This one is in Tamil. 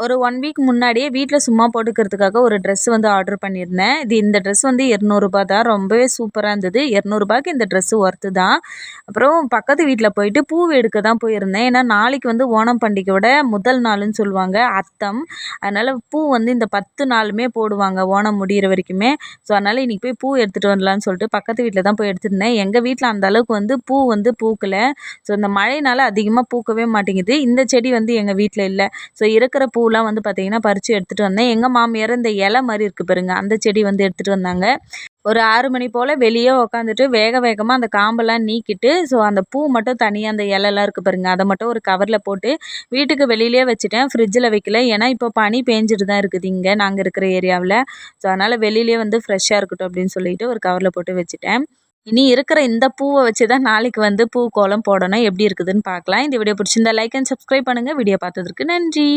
ஒரு 1 வீக் முன்னாடியே வீட்ல சும்மா போட்டுக்கிறதுக்காக ஒரு ட்ரெஸ் வந்து ஆர்டர் பண்ணியிருந்தேன். இந்த ட்ரெஸ் வந்து ரூ. 200 தான். ரொம்பவே சூப்பரா இருந்தது. ரூ. 200க்கு இந்த ட்ரெஸ் ஒர்த்து தான். அப்புறம் பக்கத்து வீட்ல போயிட்டு பூ எடுக்க தான் போயிருந்தேன். ஏன்னா நாளைக்கு வந்து ஓணம் பண்டிகையோட முதல் நாளுன்னு சொல்லுவாங்க அத்தம். அதனால பூ வந்து இந்த 10 நாளுமே போடுவாங்க ஓணம் முடியிற வரைக்குமே. ஸோ அதனால இன்னைக்கு போய் பூ எடுத்துட்டு வரலான்னு சொல்லிட்டு பக்கத்து வீட்ல தான் போய் எடுத்துட்டு இருந்தேன். எங்க வீட்ல அந்த அளவுக்கு வந்து பூ வந்து பூக்கல. ஸோ இந்த மழைனால அதிகமா பூக்கவே மாட்டேங்குது. இந்த செடி வந்து எங்க வீட்ல இல்ல. ஸோ இருக்கிற பூலாம் வந்து பார்த்தீங்கன்னா, பறிச்சு எடுத்துட்டு வந்தேன். எங்க மாமியார் இந்த இலை மாரி இருக்கு பாருங்க, அந்த செடி வந்து எடுத்துட்டு வந்தாங்க. ஒரு 6 மணி போல வெளியே உட்காந்துட்டு வேக வேகமா அந்த காம்பெல்லாம் நீக்கிட்டு, ஸோ அந்த பூ மட்டும் தனியா அந்த இலைலாம் இருக்கு பாருங்க, அத மட்டும் ஒரு கவர்ல போட்டு வீட்டுக்கு வெளியிலேயே வச்சுட்டேன். ஃப்ரிட்ஜில வைக்கல. ஏன்னா, இப்போ பனி பேஞ்சுட்டு தான் இருக்குது இங்க நாங்க இருக்கிற ஏரியாவுல. ஸோ அதனால வெளியிலேயே வந்து ஃப்ரெஷ்ஷா இருக்கட்டும் அப்படின்னு சொல்லிட்டு ஒரு கவர்ல போட்டு வச்சுட்டேன். இனி இருக்கிற இந்த பூவ வச்சு தான் நாளைக்கு வந்து பூ கோலம் போடணும். எப்படி இருக்குதுன்னு பார்க்கலாம். இந்த வீடியோ பிடிச்சிருந்தா லைக் அண்ட் சப்ஸ்கிரைப் பண்ணுங்க. வீடியோ பார்த்ததற்கு நன்றி.